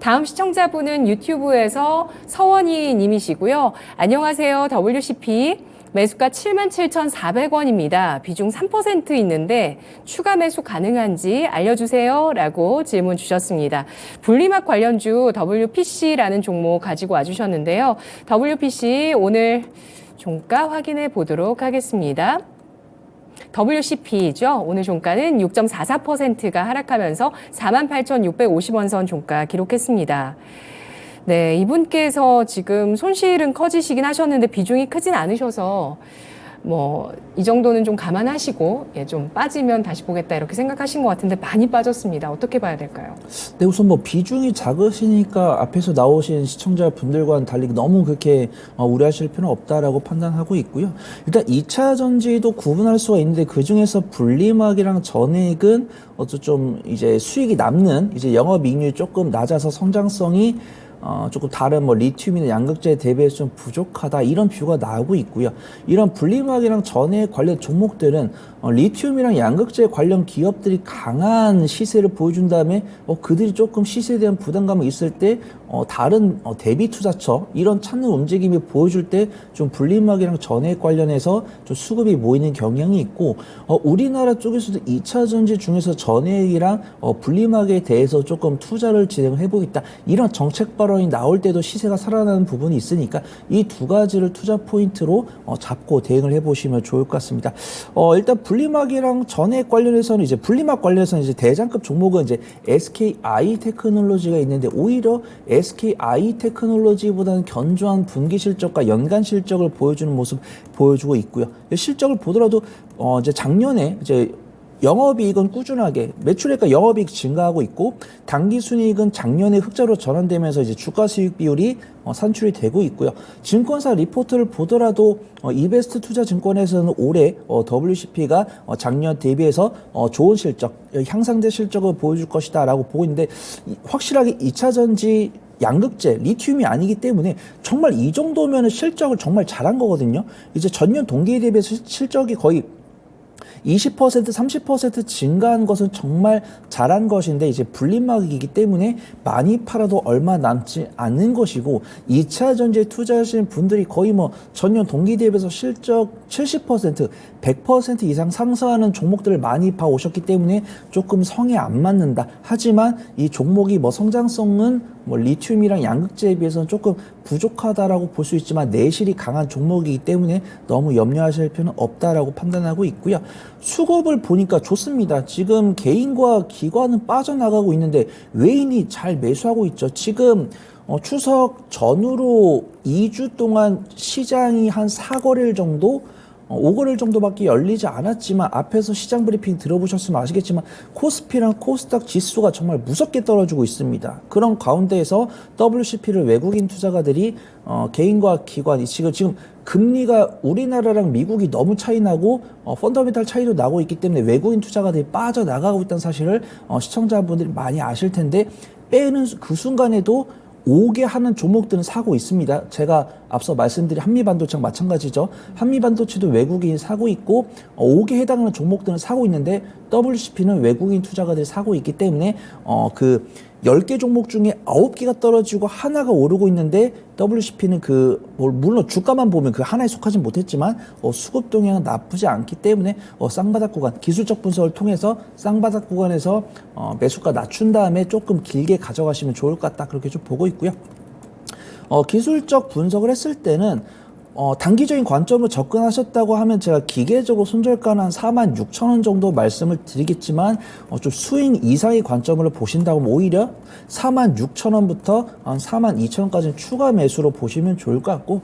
다음 시청자분은 유튜브에서 서원희 님이시고요. 안녕하세요. WCP. 매수가 77,400원입니다. 비중 3% 있는데 추가 매수 가능한지 알려주세요. 라고 질문 주셨습니다. 분리막 관련주 WPC라는 종목 가지고 와주셨는데요. WPC 오늘 종가 확인해 보도록 하겠습니다. WCP죠. 오늘 종가는 6.44%가 하락하면서 48,650원 선 종가 기록했습니다. 네, 이분께서 지금 손실은 커지시긴 하셨는데 비중이 크진 않으셔서 이 정도는 좀 감안하시고 좀 빠지면 다시 보겠다 이렇게 생각하신 것 같은데 많이 빠졌습니다. 어떻게 봐야 될까요? 네, 우선 비중이 작으시니까 앞에서 나오신 시청자분들과는 달리 너무 그렇게 우려하실 필요는 없다라고 판단하고 있고요. 일단 2차 전지도 구분할 수가 있는데 그 중에서 분리막이랑 전액은 좀 이제 수익이 남는 이제 영업이익률이 조금 낮아서 성장성이 조금 다른 리튬이나 양극재 대비해서 좀 부족하다 이런 뷰가 나오고 있고요. 이런 분리막이랑 전해 관련 종목들은 리튬이랑 양극재 관련 기업들이 강한 시세를 보여준 다음에 그들이 조금 시세에 대한 부담감이 있을 때 다른 대비 투자처 이런 찾는 움직임이 보여줄 때 좀 분리막이랑 전해 관련해서 좀 수급이 모이는 경향이 있고 우리나라 쪽에서도 2차 전지 중에서 전해이랑 분리막에 대해서 조금 투자를 진행해 보겠다 이런 정책 발언이 나올 때도 시세가 살아나는 부분이 있으니까 이 두 가지를 투자 포인트로 잡고 대응을 해보시면 좋을 것 같습니다. 일단 분리막이랑 전해 관련해서는 이제 분리막 관련해서는 이제 대장급 종목은 이제 SKI 테크놀로지가 있는데 오히려 SKI 테크놀로지보다는 견조한 분기 실적과 연간 실적을 보여주는 모습 보여주고 있고요. 실적을 보더라도 이제 작년에 이제 영업이익은 꾸준하게 매출액과 영업이익 증가하고 있고 당기순이익은 작년에 흑자로 전환되면서 이제 주가수익 비율이 산출이 되고 있고요. 증권사 리포트를 보더라도 이베스트 투자증권에서는 올해 WCP가 작년 대비해서 좋은 실적, 향상된 실적을 보여줄 것이다라고 보고 있는데 확실하게 2차 전지 양극재, 리튬이 아니기 때문에 정말 이 정도면 실적을 정말 잘한 거거든요. 이제 전년 동기에 대비해서 실적이 거의 20%, 30% 증가한 것은 정말 잘한 것인데 이제 분리막이기 때문에 많이 팔아도 얼마 남지 않은 것이고 2차 전지에 투자하시는 분들이 거의 전년 동기 대비해서 실적 70%, 100% 이상 상승하는 종목들을 많이 봐오셨기 때문에 조금 성에 안 맞는다. 하지만 이 종목이 성장성은 리튬이랑 양극재에 비해서는 조금 부족하다라고 볼 수 있지만 내실이 강한 종목이기 때문에 너무 염려하실 필요는 없다라고 판단하고 있고요. 수급을 보니까 좋습니다. 지금 개인과 기관은 빠져나가고 있는데 외인이 잘 매수하고 있죠. 지금 추석 전후로 2주 동안 시장이 한 4거래일 정도 5거래일 정도밖에 열리지 않았지만 앞에서 시장 브리핑 들어보셨으면 아시겠지만 코스피랑 코스닥 지수가 정말 무섭게 떨어지고 있습니다. 그런 가운데에서 WCP를 외국인 투자가들이 개인과 기관이 지금 금리가 우리나라랑 미국이 너무 차이 나고 펀더멘탈 차이도 나고 있기 때문에 외국인 투자가들이 빠져나가고 있다는 사실을 시청자분들이 많이 아실 텐데 빼는 그 순간에도 오게 하는 종목들은 사고 있습니다. 제가 앞서 말씀드린 한미반도체랑 마찬가지죠. 한미반도체도 외국인이 사고 있고 오게 해당하는 종목들은 사고 있는데 WCP는 외국인 투자가들이 사고 있기 때문에 그 10개 종목 중에 9개가 떨어지고 하나가 오르고 있는데 WCP는 물론 주가만 보면 그 하나에 속하진 못했지만 수급 동향은 나쁘지 않기 때문에 쌍바닥 구간, 기술적 분석을 통해서 쌍바닥 구간에서 매수가 낮춘 다음에 조금 길게 가져가시면 좋을 것 같다. 그렇게 좀 보고 있고요. 기술적 분석을 했을 때는 단기적인 관점으로 접근하셨다고 하면 제가 기계적으로 손절가는 한 46,000원 정도 말씀을 드리겠지만 좀 스윙 이상의 관점으로 보신다고 하면 오히려 46,000원부터 한 42,000원까지는 추가 매수로 보시면 좋을 것 같고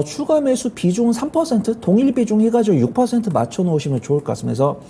추가 매수 비중은 3% 동일 비중 해가지고 6% 맞춰 놓으시면 좋을 것 같습니다. 그래서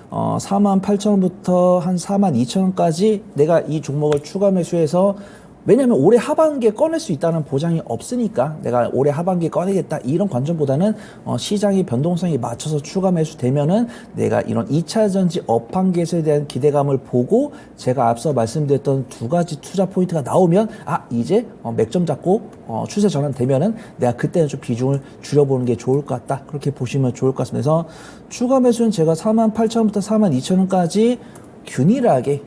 48,000원부터 한 42,000원까지 내가 이 종목을 추가 매수해서 왜냐하면 올해 하반기에 꺼낼 수 있다는 보장이 없으니까 내가 올해 하반기에 꺼내겠다 이런 관점보다는 시장의 변동성에 맞춰서 추가 매수되면은 내가 이런 2차 전지 업황계에서에 대한 기대감을 보고 제가 앞서 말씀드렸던 두 가지 투자 포인트가 나오면 이제 맥점 잡고 추세 전환되면은 내가 그때는 좀 비중을 줄여보는 게 좋을 것 같다 그렇게 보시면 좋을 것 같습니다. 그래서 추가 매수는 제가 48,000원부터 42,000원까지 균일하게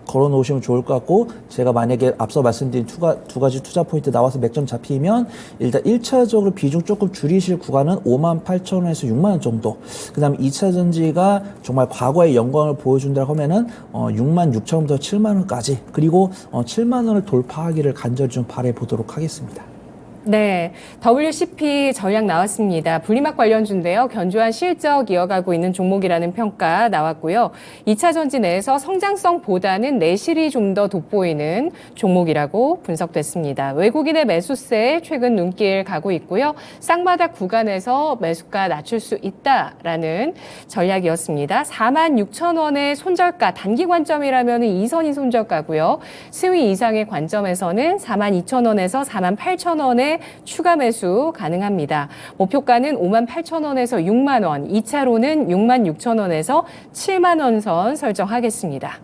걸어 놓으시면 좋을 것 같고, 제가 만약에 앞서 말씀드린 두 가지 투자 포인트 나와서 맥점 잡히면 일단 1차적으로 비중 조금 줄이실 구간은 58,000원에서 6만 원 정도. 그다음에 2차 전지가 정말 과거의 영광을 보여준다고 하면은 66,000원부터 7만 원까지, 그리고 7만 원을 돌파하기를 간절히 좀 바래 보도록 하겠습니다. 네, WCP 전략 나왔습니다. 분리막 관련주인데요. 견조한 실적 이어가고 있는 종목이라는 평가 나왔고요. 2차 전지 내에서 성장성보다는 내실이 좀 더 돋보이는 종목이라고 분석됐습니다. 외국인의 매수세에 최근 눈길 가고 있고요. 쌍바닥 구간에서 매수가 낮출 수 있다라는 전략이었습니다. 46,000원의 손절가, 단기 관점이라면 2선이 손절가고요. 스위 이상의 관점에서는 42,000원에서 48,000원의 추가 매수 가능합니다. 목표가는 58,000원에서 6만 원, 2차로는 66,000원에서 7만 원 선 설정하겠습니다.